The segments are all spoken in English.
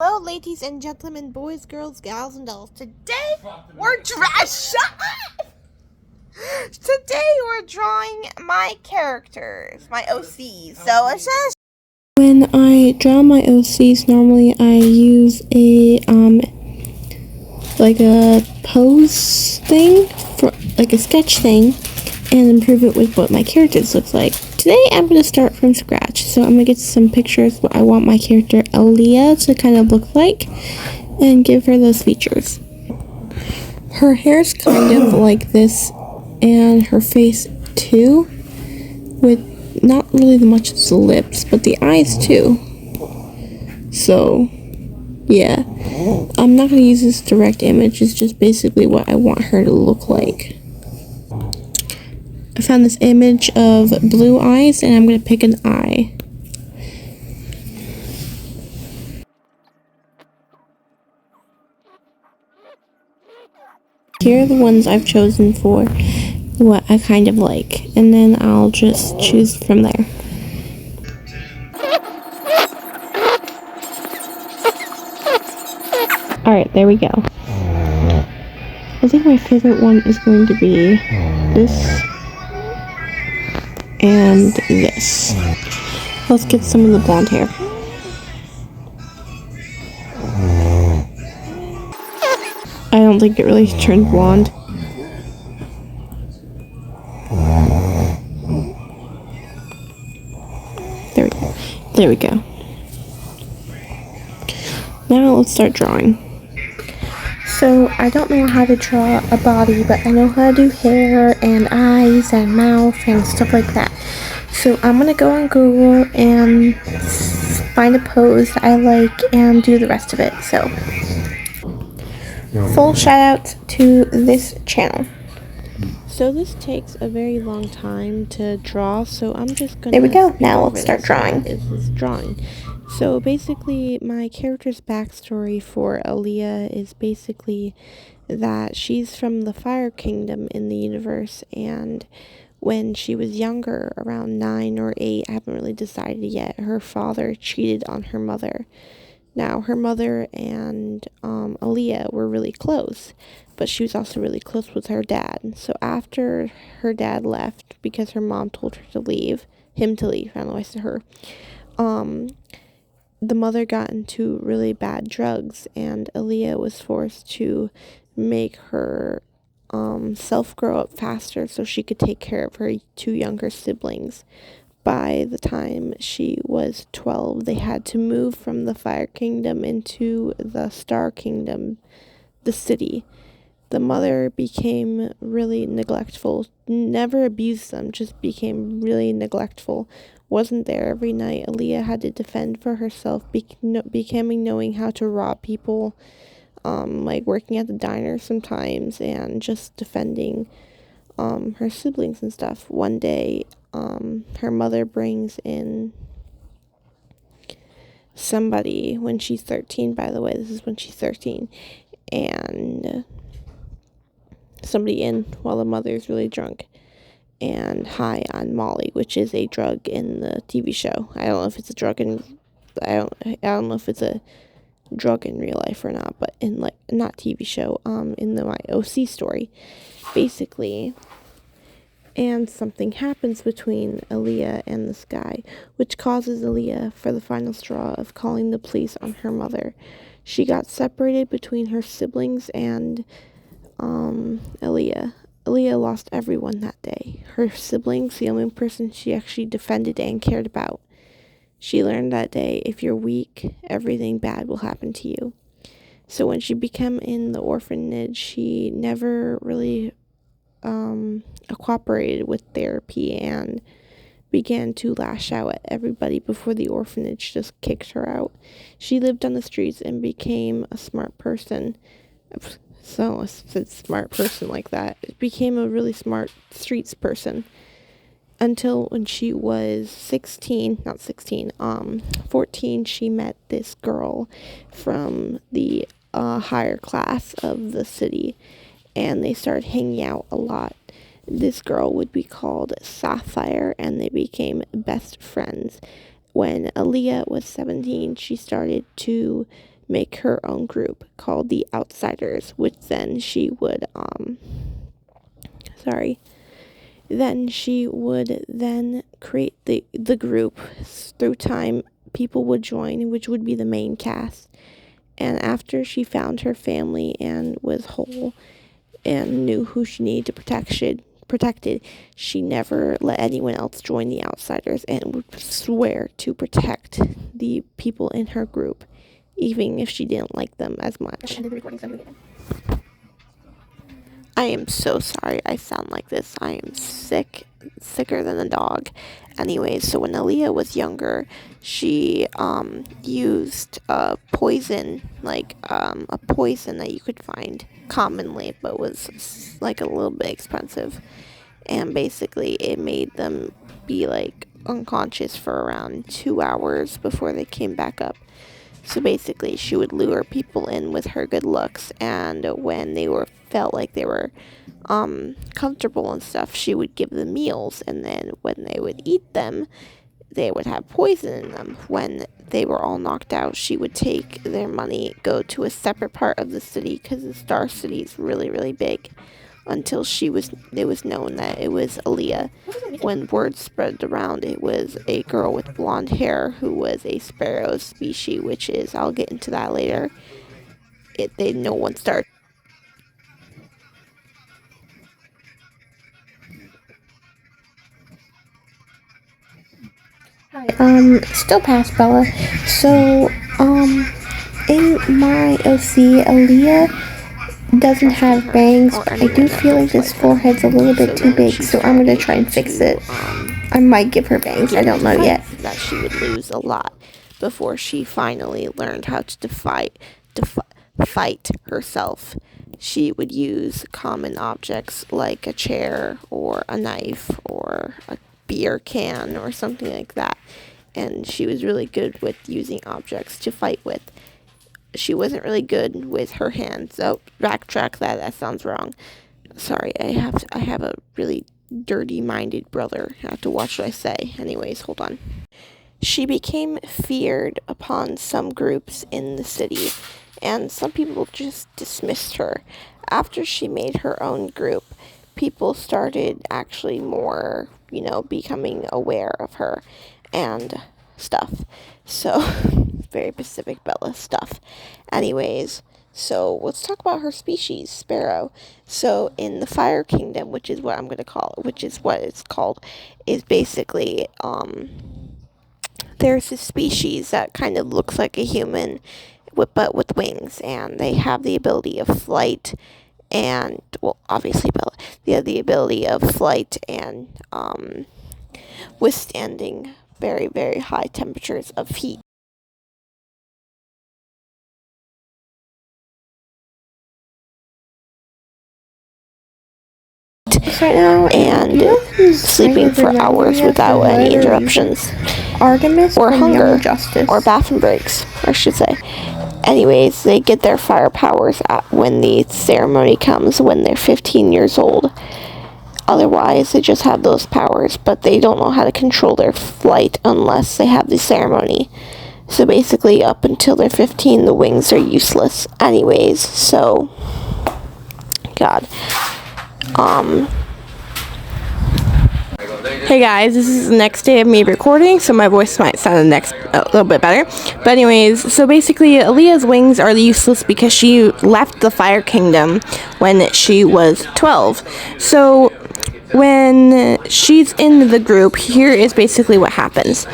Hello, ladies and gentlemen, boys, girls, gals, and dolls. Today we're drawing my characters, my OCs. So it says when I draw my OCs, normally I use a like a pose thing for like a sketch thing, and improve it with what my characters look like. Today I'm going to start from scratch, so I'm going to get some pictures what I want my character Aaliyah to kind of look like and give her those features. Her hair's kind of like this, and her face too, with not really much of the lips, but the eyes too. So, yeah. I'm not going to use this direct image, it's just basically what I want her to look like. I found this image of blue eyes, and I'm going to pick an eye. Here are the ones I've chosen for what I kind of like, and then I'll just choose from there. Alright, there we go. I think my favorite one is going to be this and this. Let's get some of the blonde hair. I don't think it really turned blonde. There we go. Now let's start drawing. So I don't know how to draw a body, but I know how to do hair and eyes and mouth and stuff like that. So I'm gonna go on Google and find a pose that I like and do the rest of it. So full shout out to this channel. So this takes a very long time to draw, so I'm just gonna... There we go. Now let's start drawing. Is drawing. So basically, my character's backstory for Aaliyah is basically that she's from the Fire Kingdom in the universe, and when she was younger, around 9 or 8, I haven't really decided yet, her father cheated on her mother. Now, her mother and Aaliyah were really close, but she was also really close with her dad. So after her dad left, because her mom told her to leave, I don't know why I said her, the mother got into really bad drugs, and Aaliyah was forced to make her self grow up faster so she could take care of her 2 younger siblings. By the time she was 12, they had to move from the Fire Kingdom into the Star Kingdom, the city. The mother became really neglectful, never abused them, just became really neglectful. Wasn't there every night. Aaliyah had to defend for herself, becoming knowing how to rob people, like working at the diner sometimes, and just defending her siblings and stuff. One day, her mother brings in somebody when she's 13, by the way, this is when she's 13, and somebody in while the mother's really drunk and high on Molly, which is a drug in the TV show. I don't know if it's a drug in, I don't know if it's a drug in real life or not, but in like, not TV show, in my OC story, basically. And something happens between Aaliyah and this guy, which causes Aaliyah for the final straw of calling the police on her mother. She got separated between her siblings and Aaliyah. Aaliyah lost everyone that day. Her siblings, the only person she actually defended and cared about. She learned that day, if you're weak, everything bad will happen to you. So when she became in the orphanage, she never really cooperated with therapy and began to lash out at everybody before the orphanage just kicked her out. She lived on the streets and became a smart person. So I said smart person like that. It became a really smart streets person until when she was 14, she met this girl from the higher class of the city, and they started hanging out a lot. This girl would be called Sapphire, and they became best friends. When Aaliyah was 17, she started to make her own group called the Outsiders, which then she would then create the group. Through time, people would join, which would be the main cast. And after she found her family and was whole and knew who she needed to protected, she never let anyone else join the Outsiders and would swear to protect the people in her group, even if she didn't like them as much. I am so sorry I sound like this. I am sicker than a dog. Anyways, so when Aaliyah was younger, she used a poison that you could find commonly, but was like a little bit expensive. And basically, it made them be like unconscious for around 2 hours before they came back up. So basically, she would lure people in with her good looks, and when they felt like they were comfortable and stuff, she would give them meals, and then when they would eat them, they would have poison in them. When they were all knocked out, she would take their money, go to a separate part of the city, because the Star City is really, really big, until it was known that it was Aaliyah. When word spread around, it was a girl with blonde hair who was a sparrow species, which is, I'll get into that later. No one started. Still past Bella. So, in my OC, Aaliyah doesn't have bangs, but I do feel like this forehead's a little bit too big, so I'm gonna try and fix it. I might give her bangs, I don't know yet. That she would lose a lot before she finally learned how to fight herself. She would use common objects like a chair or a knife or a beer can or something like that, and she was really good with using objects to fight with. She wasn't really good with her hands. Oh, backtrack that sounds wrong. Sorry, I have a really dirty-minded brother. I have to watch what I say. Anyways, hold on. She became feared upon some groups in the city, and some people just dismissed her. After she made her own group, people started actually more, becoming aware of her and stuff. So, very Pacific Bella stuff. Anyways, so let's talk about her species, Sparrow. So, in the Fire Kingdom, which is what I'm going to call it, which is what it's called, is basically, there's this species that kind of looks like a human, but with wings, and they have the ability of flight, and, well, obviously, they have the ability of flight and, withstanding very, very high temperatures of heat. Right now, and sleeping for hours without any interruptions, Artemis or hunger, or bathroom breaks, I should say. Anyways, they get their fire powers when the ceremony comes when they're 15 years old. Otherwise, they just have those powers, but they don't know how to control their flight unless they have the ceremony. So basically, up until they're 15, the wings are useless. Anyways, so, God. Hey guys, this is the next day of me recording, so my voice might sound a little bit better. But anyways, so basically, Aaliyah's wings are useless because she left the Fire Kingdom when she was 12. So when she's in the group, here is basically what happens.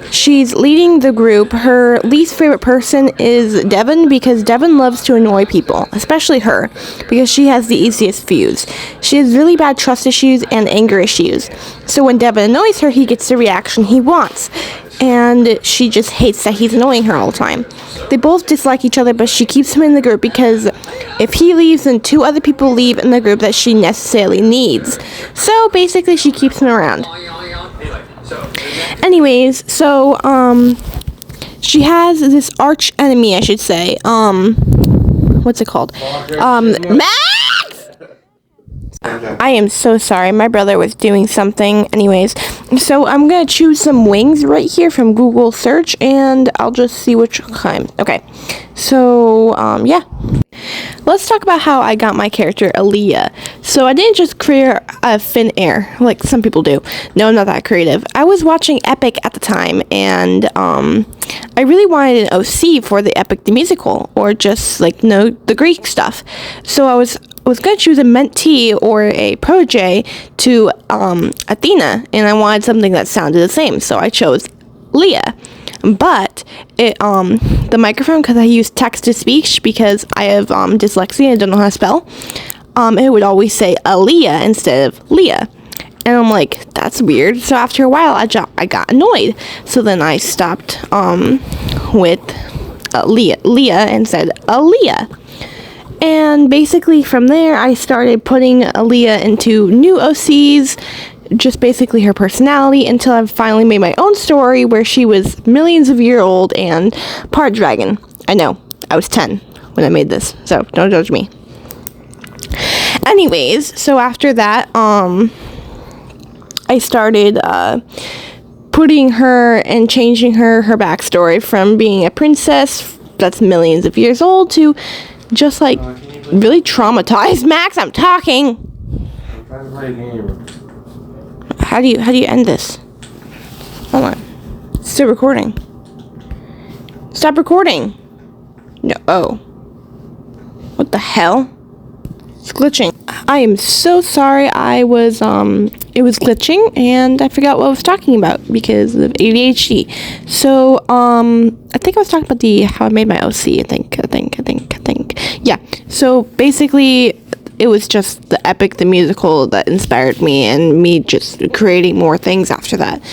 She's leading the group. Her least favorite person is Devin, because Devin loves to annoy people, especially her, because she has the easiest fuse. She has really bad trust issues and anger issues. So when Devin annoys her, he gets the reaction he wants, and she just hates that he's annoying her all the time. They both dislike each other, but she keeps him in the group because if he leaves, then 2 other people leave in the group that she necessarily needs. So basically, she keeps him around. Anyways, so she has this arch enemy, I should say. What's it called? Max! I am so sorry. My brother was doing something. Anyways, so I'm gonna choose some wings right here from Google search, and I'll just see which kind. Okay, so yeah, let's talk about how I got my character Aaliyah. So I didn't just create a thin air like some people do. No, I'm not that creative. I was watching Epic at the time, and I really wanted an OC for the Epic the musical, or just like the Greek stuff. So I was gonna choose a mentee or a protege to Athena, and I wanted something that sounded the same. So I chose Leah. But it the microphone, because I use text to speech because I have dyslexia and don't know how to spell, it would always say Aaliyah instead of Leah. And I'm like, that's weird. So after a while, I got annoyed. So then I stopped with Leah and said Aaliyah. And basically from there, I started putting Aaliyah into new OCs, just basically her personality, until I finally made my own story where she was millions of years old and part dragon. I know, I was 10 when I made this, so don't judge me. Anyways, so after that, I started putting her and changing her backstory from being a princess that's millions of years old to just like really traumatized. Max, I'm talking. I'm trying to play a game. How do you end this? Hold on. It's still recording. Stop recording. No. Oh. What the hell? It's glitching. I am so sorry. It was glitching and I forgot what I was talking about because of ADHD. So, I think I was talking about how I made my OC. I think. Yeah. So basically, it was just the Epic the musical that inspired me, and me just creating more things after that.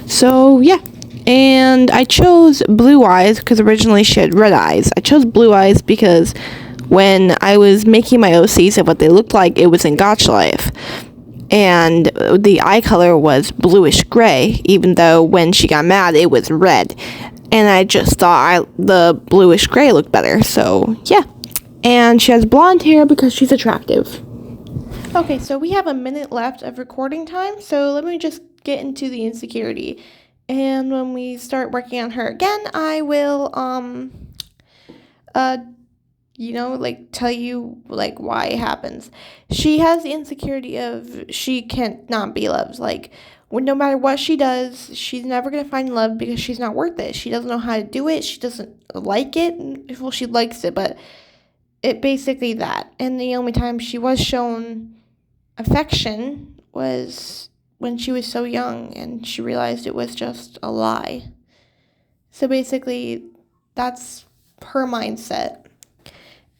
So yeah. And I chose Blue Eyes because originally she had red eyes. I chose Blue Eyes because when I was making my OCs of what they looked like, it was in Gotcha Life. And the eye color was bluish gray, even though when she got mad, it was red. And I just thought the bluish gray looked better. So, yeah. And she has blonde hair because she's attractive. Okay, so we have a minute left of recording time. So let me just get into the insecurity. And when we start working on her again, I will, tell you, why it happens. She has the insecurity of she can't not be loved. No matter what she does, she's never going to find love because she's not worth it. She doesn't know how to do it. She doesn't like it. Well, she likes it, but it basically that. And the only time she was shown affection was when she was so young and she realized it was just a lie. So basically, that's her mindset.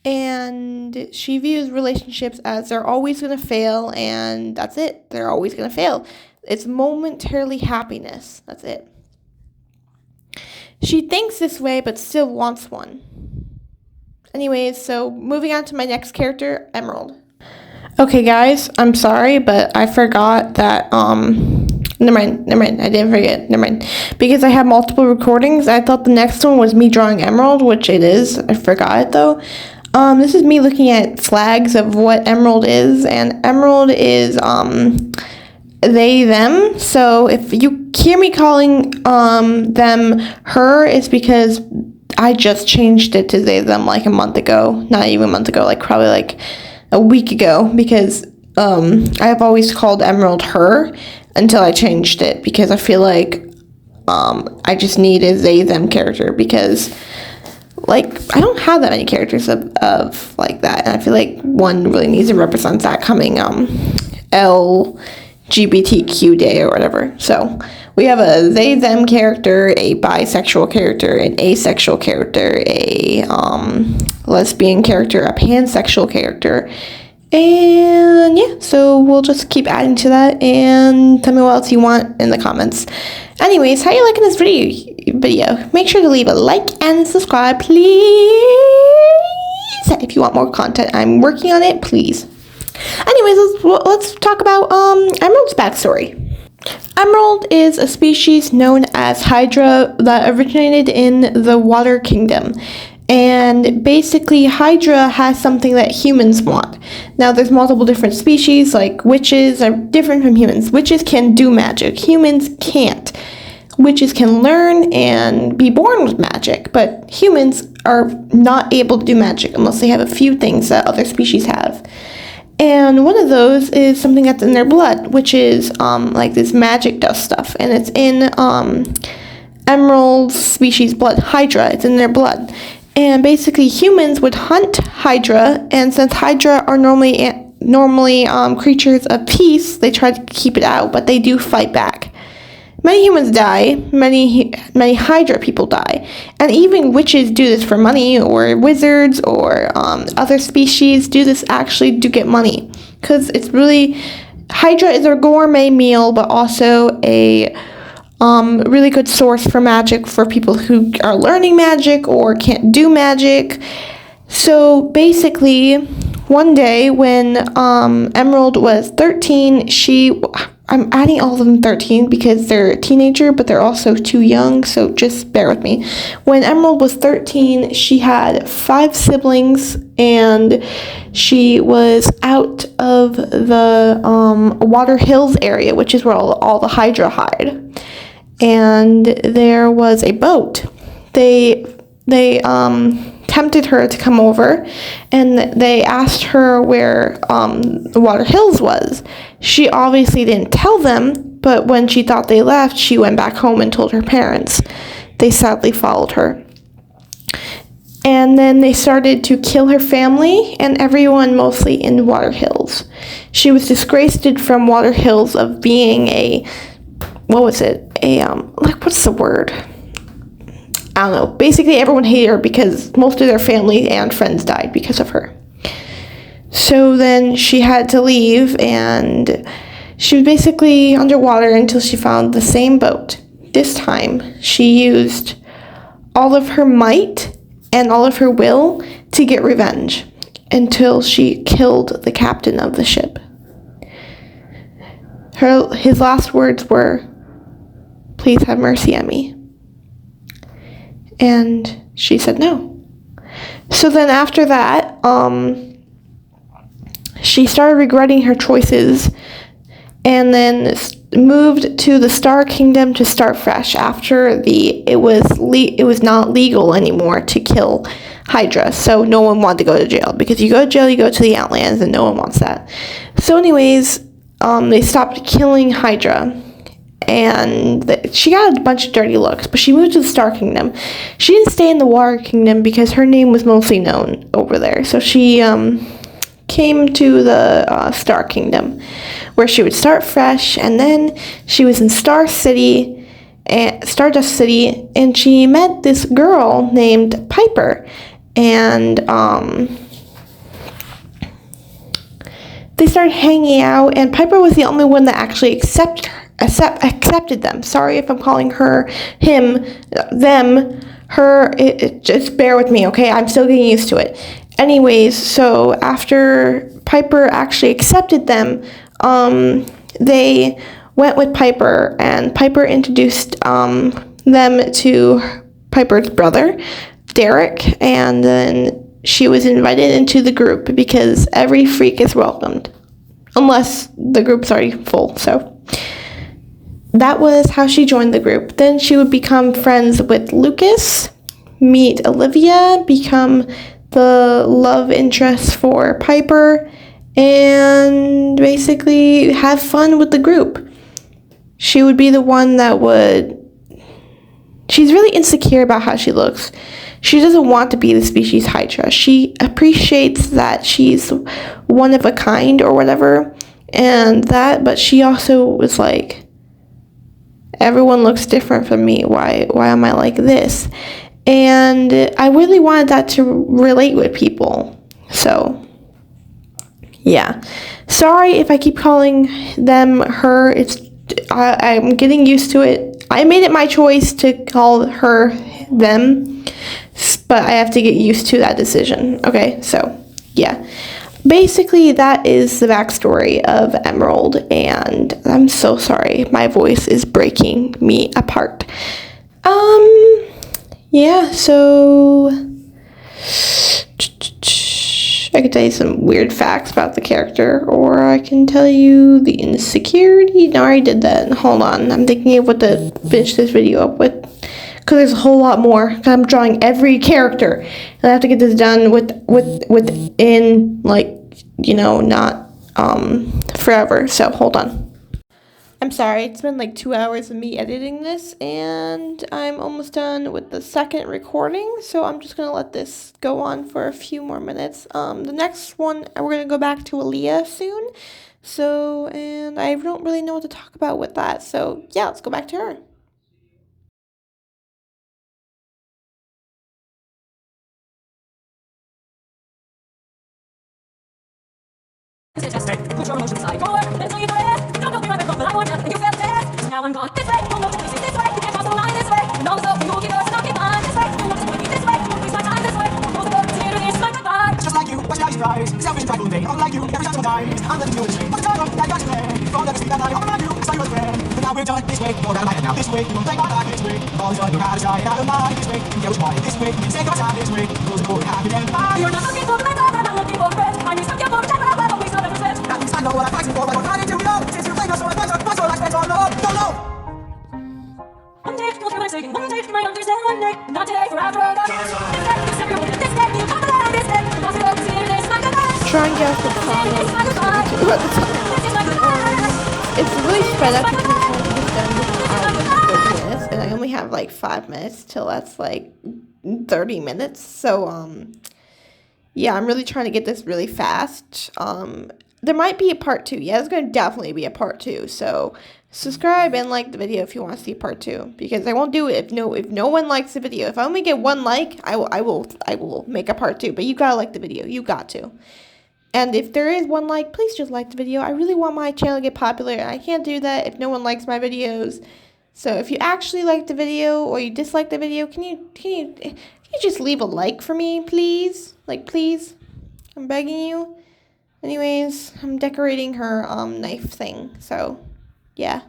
And she views relationships as they're always going to fail, and that's it. They're always going to fail. It's momentarily happiness. That's it. She thinks this way, but still wants one. Anyways, so moving on to my next character, Emerald. Okay, guys, I'm sorry, but I forgot that, never mind, I didn't forget, never mind. Because I have multiple recordings, I thought the next one was me drawing Emerald, which it is. I forgot it, though. This is me looking at flags of what Emerald is, and Emerald is, they, them. So if you hear me calling, them, her, it's because I just changed it to they, them, like a month ago. Not even a month ago, probably a week ago, because, I've always called Emerald her until I changed it, because I feel like, I just need a they, them character, because I don't have that many characters of like that, and I feel like one really needs to represent that coming LGBTQ day or whatever. So we have a they, them character, a bisexual character, an asexual character, a lesbian character, a pansexual character, and yeah, so we'll just keep adding to that, and tell me what else you want in the comments. Anyways, how you liking this video? Make sure to leave a like and subscribe, please. If you want more content, I'm working on it, please. Anyways, let's talk about Emerald's backstory. Emerald is a species known as Hydra that originated in the Water Kingdom. And And basically, Hydra has something that humans want. Now, there's multiple different species, like witches are different from humans. Witches can do magic. Humans can't. Witches can learn and be born with magic, but humans are not able to do magic unless they have a few things that other species have. And one of those is something that's in their blood, which is like this magic dust stuff, and it's in Emerald species blood, Hydra. It's in their blood. And basically, humans would hunt Hydra, and since Hydra are normally creatures of peace, they try to keep it out, but they do fight back. Many humans die, many Hydra people die, and even witches do this for money, or wizards, or other species do get money, because it's really, Hydra is a gourmet meal, but also a really good source for magic for people who are learning magic or can't do magic. So basically, one day when Emerald was 13, I'm adding all of them 13 because they're a teenager, but they're also too young, so just bear with me. When Emerald was 13, she had 5 siblings, and she was out of the Water Hills area, which is where all the Hydra hide. And there was a boat. They tempted her to come over, and they asked her where Water Hills was. She obviously didn't tell them, but when she thought they left, she went back home and told her parents. They sadly followed her. And then they started to kill her family and everyone, mostly in Water Hills. She was disgraced from Water Hills of being what's the word? I don't know. Basically, everyone hated her because most of their family and friends died because of her. So then she had to leave, and she was basically underwater until she found the same boat. This time, she used all of her might and all of her will to get revenge until she killed the captain of the ship. His last words were, "Please have mercy on me." And she said no. So then after that, she started regretting her choices, and then moved to the Star Kingdom to start fresh after it was not legal anymore to kill Hydra, so no one wanted to go to jail, because you go to jail, you go to the Outlands, and no one wants that. So anyways, they stopped killing Hydra, and she got a bunch of dirty looks, but she moved to the Star Kingdom. She didn't stay in the Water Kingdom because her name was mostly known over there, so she came to the Star Kingdom, where she would start fresh. And then she was in Stardust City, and she met this girl named Piper, and they started hanging out, and Piper was the only one that actually accepted them. Sorry if I'm calling her, him, them, her, just bear with me, okay? I'm still getting used to it. Anyways, so after Piper actually accepted them, they went with Piper, and Piper introduced them to Piper's brother, Derek, and then she was invited into the group because every freak is welcomed, unless the group's already full, so that was how she joined the group. Then she would become friends with Lucas, meet Olivia, become the love interest for Piper, and basically have fun with the group. She would be the one that she's really insecure about how she looks. She doesn't want to be the species Hydra. She appreciates that she's one of a kind or whatever, but she also was like, everyone looks different from me. Why am I like this? And I really wanted that to relate with people. So, yeah. Sorry if I keep calling them her. I'm getting used to it. I made it my choice to call her them, but I have to get used to that decision. Okay, so, yeah. Basically, that is the backstory of Emerald, and I'm so sorry. My voice is breaking me apart. Yeah, so I could tell you some weird facts about the character, or I can tell you the insecurity. No, I already did that. Hold on, I'm thinking of what to finish this video up with, because there's a whole lot more. Cause I'm drawing every character, and I have to get this done within like, you know, not forever. So hold on. I'm sorry, it's been like 2 hours of me editing this, and I'm almost done with the second recording, so I'm just gonna let this go on for a few more minutes. The next one, we're gonna go back to Aaliyah soon, so, and I don't really know what to talk about with that, so yeah, let's go back to her. Just say, put your emotions aside, go until you it. Don't me right back, but I want you, and you feel this. Now I'm gone this way, don't know the this way, you can't cross the line this way. And all the stuff you'll keep us and I'll keep mine this way. You want to put me this way, won't waste my time this way. All the words here, this my goodbye. Just like you, watch your eyes rise. Selfish, prideful thing, I'm like you, every time I'm dying. I'm letting you in the shame. What's the problem? I got your plan. Don't ever see that line, I'm around you, I saw you as a friend. But now we're done this way, you're out of mind now this way. You won't take my life this way. All is done, you're out of sight, out of mind this way. You get what's quiet this way, you take our time this way. Close the door, happy and bye. You're not looking for the better, I'm not looking for a friend. I'm stuck, you're for a check, but I will always love ever since. That means I know what I'm fighting for, but I'm trying to know. Since you played us so much, what's your life spent on? No, no. One day, you'll feel what I'm saying. One day, you might understand. One day, not today, for after all that. This day, this day, you come alive. This day, lost it all, see it, it's my goodbye. Try and get off the song and about the time. It's really sped up because I'm trying to get done within 30 minutes, and I only have like 5 minutes till that's like 30 minutes, so yeah, I'm really trying to get this really fast. There might be a part 2. Yeah, there's going to definitely be a part 2. So subscribe and like the video if you want to see part 2, because I won't do it if no one likes the video. If I only get 1 like, I will make a part 2. But you gotta like the video. You got to. And if there is 1 like, please just like the video. I really want my channel to get popular, and I can't do that if no one likes my videos. So if you actually like the video or you dislike the video, can you just leave a like for me, please? Like, please? I'm begging you. Anyways, I'm decorating her knife thing. So, yeah.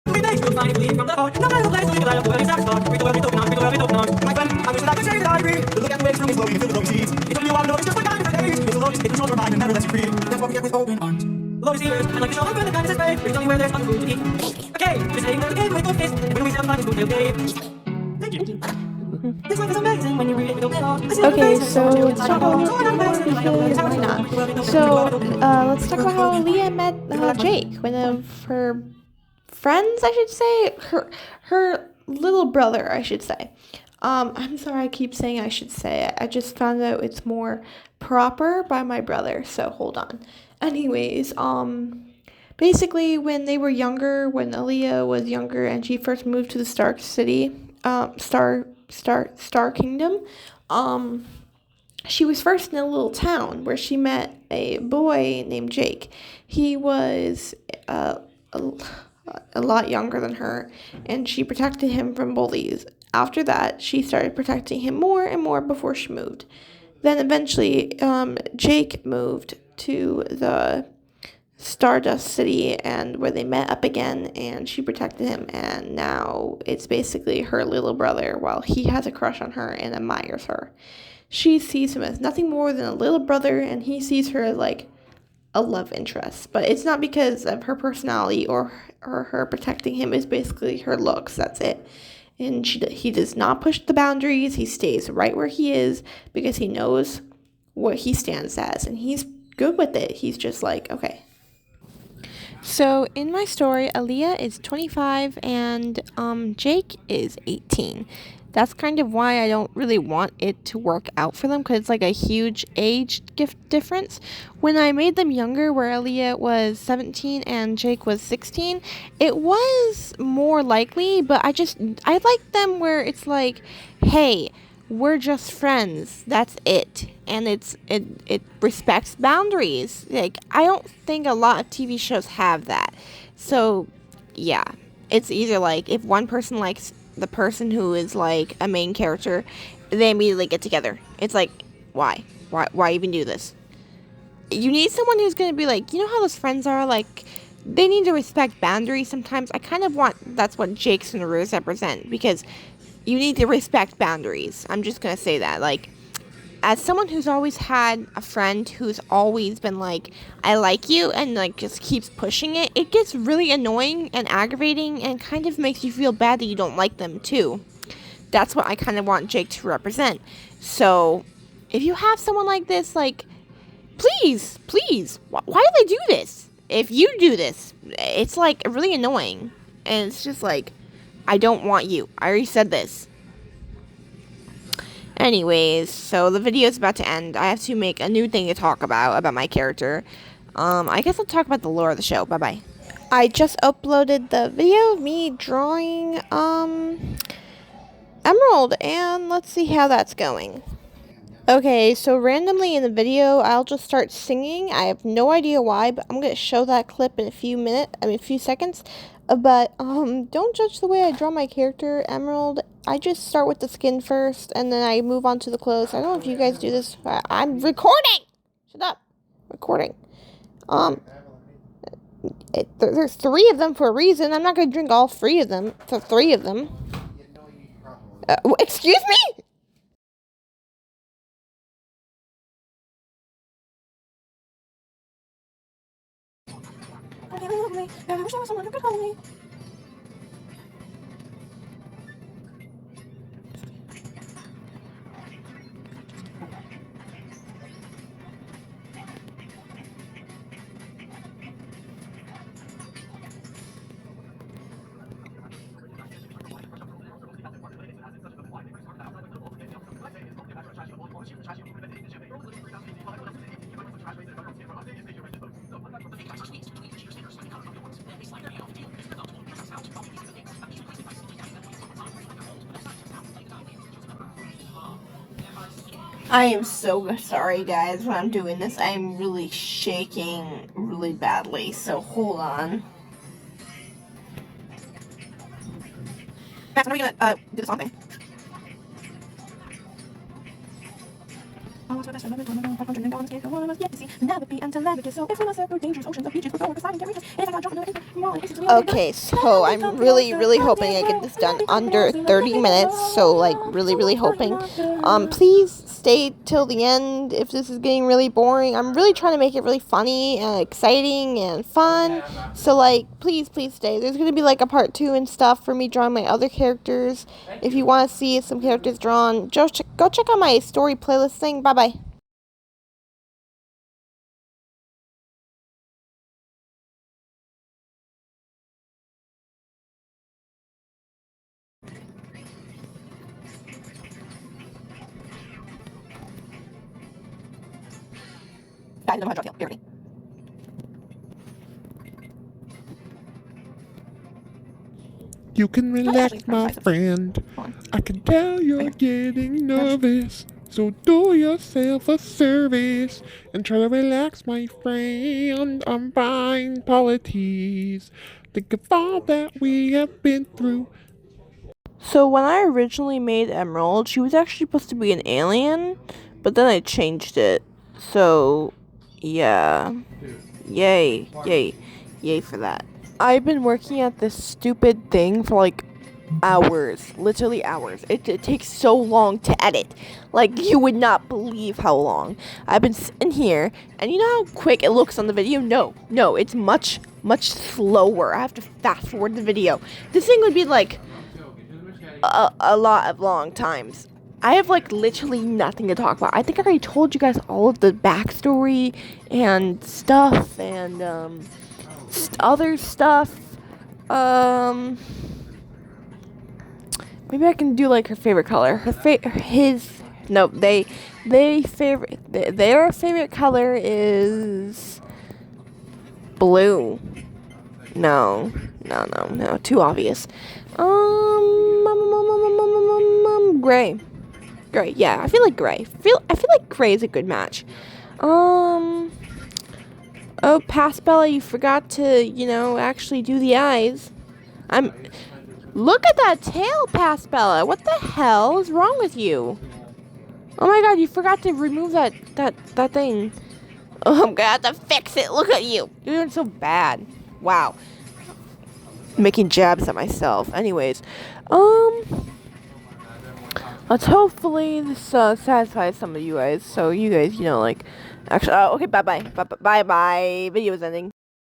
You'll find it bleeding from the heart. No matter the place, we can light up the way it's start. Break the world, we open on, break the world, we open on. My friend, I wish that I could say that I agree. But look at the way it's flowing slowly and feel the glow seeds. It's only you want to know, it's just like 9 different days. It's a lotus, it controls your mind and never lets you free. That's what we get with open arms. Lotus ears, I'd like to show up when the kindness is great. Please tell me where there's other food to eat. Okay, just saying that the game with both fists. And when we sell fun, it's good day. Thank you. This life is amazing when you read it with open arms. Okay, so let's talk about why not? So, let's talk about how Aaliyah met Jake, one of her friends, I should say, her little brother, I should say. I'm sorry, I keep saying I should say. I just found out it's more proper by my brother. So hold on. Anyways, basically when they were younger, when Aaliyah was younger and she first moved to the Stark City, Star Kingdom, she was first in a little town where she met a boy named Jake. He was a lot younger than her, and she protected him from bullies. After that, she started protecting him more and more before she moved. Then eventually, Jake moved to the Stardust City, and where they met up again, and she protected him, and now it's basically her little brother, while he has a crush on her and admires her. She sees him as nothing more than a little brother, and he sees her as like a love interest. But it's not because of her personality or her protecting him. It's basically her looks. That's it. And he does not push the boundaries. He stays right where he is because he knows what he stands as, and he's good with it. He's just like, okay. So in my story, Aaliyah is 25 and Jake is 18. That's kind of why I don't really want it to work out for them, because it's like a huge age difference. When I made them younger, where Aaliyah was 17 and Jake was 16, it was more likely, but I like them where it's like, hey, we're just friends. That's it. And it respects boundaries. Like, I don't think a lot of TV shows have that. So, yeah. It's either like if one person likes the person who is like a main character, they immediately get together. It's like, why? Why even do this? You need someone who's going to be like, you know how those friends are, like, they need to respect boundaries sometimes. I kind of want, that's what Jakes and Rose represent, because you need to respect boundaries. I'm just gonna say that. Like, as someone who's always had a friend who's always been like, I like you, and like just keeps pushing it, it gets really annoying and aggravating and kind of makes you feel bad that you don't like them too. That's what I kind of want Jake to represent. So if you have someone like this, like, please, why do they do this? If you do this, it's like really annoying. And it's just like, I don't want you. I already said this. Anyways, so the video is about to end. I have to make a new thing to talk about my character. I guess I'll talk about the lore of the show. Bye-bye. I just uploaded the video of me drawing, Emerald, and let's see how that's going. Okay, so randomly in the video, I'll just start singing. I have no idea why, but I'm gonna show that clip in a few seconds. But don't judge the way I draw my character, Emerald. I just start with the skin first, and then I move on to the clothes. I don't know if you guys do this. I'm recording! Shut up. Recording. There's 3 of them for a reason. I'm not going to drink all 3 of them. For 3 of them. Excuse me? I wish there was someone who could hold me. I am so sorry, guys, when I'm doing this. I'm really shaking really badly, so hold on. Max, when are we gonna do the song thing? Okay, so I'm really hoping I get this done under 30 minutes, so like really hoping. Please stay till the end if this is getting really boring. I'm really trying to make it really funny and exciting and fun, so like please stay. There's gonna be like a part 2 and stuff for me drawing my other characters. If you want to see some characters drawn, just go check out my story playlist thing. Bye. Guys, I'm gonna draw tail. Get ready. You can relax, my friend. I can tell you're getting nervous. So do yourself a service and try to relax, my friend. I'm fine, polities. Think of all that we have been through. So when I originally made Emerald, she was actually supposed to be an alien, but then I changed it. So, yeah. Yay for that. I've been working at this stupid thing for like hours, literally hours. It takes so long to edit. Like, you would not believe how long. I've been sitting here, and you know how quick it looks on the video? No, it's much slower. I have to fast forward the video. This thing would be like a lot of long times. I have like literally nothing to talk about. I think I already told you guys all of the backstory and stuff and other stuff. Maybe I can do like her favorite color. Their favorite color is blue. No, too obvious. Gray. Yeah, I feel like gray. I feel like gray is a good match. Oh, Pastbella, you forgot to, actually do the eyes. Look at that tail, Pastbella. What the hell is wrong with you? Oh my god, you forgot to remove that thing. Oh, I'm gonna have to fix it. Look at you. You're doing so bad. Wow. Making jabs at myself. Anyways, let's hopefully this satisfies some of you guys. So you guys, like, actually, okay, bye bye, video's ending.